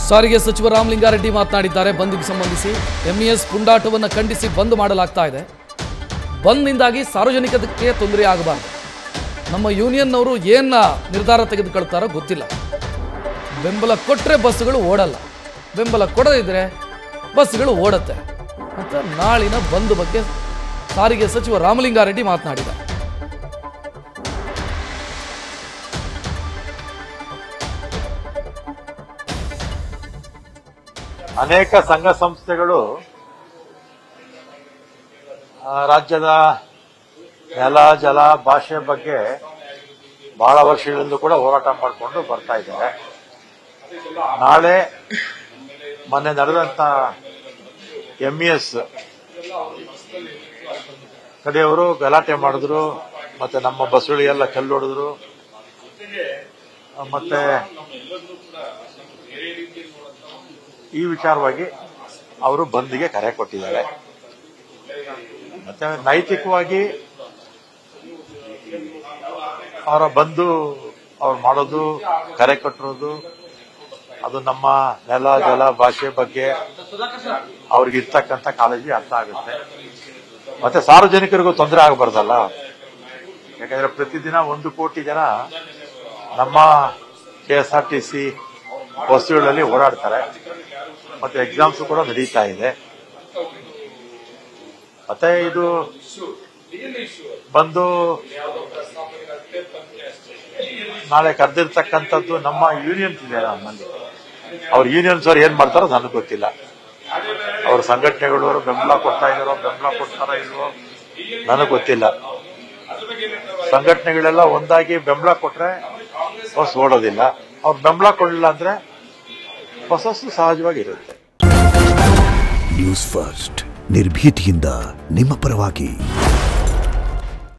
ಸಾರಿಗೆ ಸಚಿವ ರಾಮಲಿಂಗಾರೆಡ್ಡಿ ಮಾತನಾಡಿದ್ದಾರೆ. ಬಂದ್ಗೆ ಸಂಬಂಧಿಸಿ ಎಂಇಎಸ್ ಪುಂಡಾಟವನ್ನು ಖಂಡಿಸಿ ಬಂದ್ ಮಾಡಲಾಗ್ತಾ ಇದೆ. ಬಂದ್ನಿಂದಾಗಿ ಸಾರ್ವಜನಿಕರಿಗೆ ತೊಂದರೆ ಆಗಬಾರದು. ನಮ್ಮ ಯೂನಿಯನ್ನವರು ಏನು ನಿರ್ಧಾರ ತೆಗೆದುಕೊಳ್ತಾರೋ ಗೊತ್ತಿಲ್ಲ. ಬೆಂಬಲ ಕೊಟ್ಟರೆ ಬಸ್ಸುಗಳು ಓಡಲ್ಲ, ಬೆಂಬಲ ಕೊಡದಿದ್ದರೆ ಬಸ್ಸುಗಳು ಓಡುತ್ತೆ ಅಂತ ನಾಳಿನ ಬಂದ್ ಬಗ್ಗೆ ಸಾರಿಗೆ ಸಚಿವ ರಾಮಲಿಂಗಾರೆಡ್ಡಿ ಮಾತನಾಡಿದ್ದಾರೆ. ಅನೇಕ ಸಂಘ ಸಂಸ್ಥೆಗಳು ರಾಜ್ಯದ ನೆಲ ಜಲ ಭಾಷೆ ಬಗ್ಗೆ ಬಹಳ ವರ್ಷಗಳಿಂದ ಕೂಡ ಹೋರಾಟ ಮಾಡಿಕೊಂಡು ಬರ್ತಾ ಇದ್ದಾರೆ. ನಾಳೆ ಮೊನ್ನೆ ನಡೆದಂತ ಎಂಇಎಸ್ ಕಡೆಯವರು ಗಲಾಟೆ ಮಾಡಿದ್ರು, ಮತ್ತೆ ನಮ್ಮ ಬಸ್ಸುಗಳಿಗೆಲ್ಲ ಕಲ್ಲೊಡೆದ್ರು, ಮತ್ತೆ ಈ ವಿಚಾರವಾಗಿ ಅವರು ಬಂದ್ಗೆ ಕರೆ ಕೊಟ್ಟಿದ್ದಾರೆ. ಮತ್ತೆ ನೈತಿಕವಾಗಿ ಅವರ ಬಂದು ಅವ್ರು ಮಾಡೋದು, ಕರೆ ಕೊಟ್ಟಿರೋದು, ಅದು ನಮ್ಮ ನೆಲ ಜಲ ಭಾಷೆ ಬಗ್ಗೆ ಅವ್ರಿಗಿರ್ತಕ್ಕಂಥ ಕಾಳಜಿ ಅರ್ಥ ಆಗುತ್ತೆ. ಮತ್ತೆ ಸಾರ್ವಜನಿಕರಿಗೂ ತೊಂದರೆ ಆಗಬಾರ್ದಲ್ಲ. ಯಾಕಂದ್ರೆ ಪ್ರತಿದಿನ 1 ಕೋಟಿ ಜನ ನಮ್ಮ KSRTC ಬಸ್ಸುಗಳಲ್ಲಿ ಓಡಾಡ್ತಾರೆ. ಮತ್ತೆ ಎಕ್ಸಾಮ್ಸ್ ಕೂಡ ನಡೀತಾ ಇದೆ. ಮತ್ತೆ ಇದು ಬಂದು ನಾಳೆ ಕರೆದಿರ್ತಕ್ಕಂಥದ್ದು ನಮ್ಮ ಯೂನಿಯನ್ಸ್ ಇದೆ. ನಮ್ಮಲ್ಲಿ ಅವ್ರ ಯೂನಿಯನ್ಸ್ ಅವ್ರು ಏನ್ ಮಾಡ್ತಾರೋ ನನಗೆ ಗೊತ್ತಿಲ್ಲ. ಅವ್ರ ಸಂಘಟನೆಗಳು ಬೆಂಬಲ ಕೊಡ್ತಾ ಇದಾರೋ, ಬೆಂಬಲ ಕೊಡ್ತಾರೋ ಇಲ್ವೋ ನನಗೆ ಗೊತ್ತಿಲ್ಲ. ಸಂಘಟನೆಗಳೆಲ್ಲ ಒಂದಾಗಿ ಬೆಂಬಲ ಕೊಟ್ರೆ ಬಸ್ ಓಡೋದಿಲ್ಲ. ಅವ್ರು ಬೆಂಬಲ ಕೊಡಲಿಲ್ಲ ಅಂದ್ರೆ ಬಸ್ಸು ಸಹಜವಾಗಿರುತ್ತೆ. ನ್ಯೂಸ್ ಫಸ್ಟ್ ನಿರ್ಭೀತಿಯಿಂದ ನಿಮ್ಮ ಪರವಾಗಿ.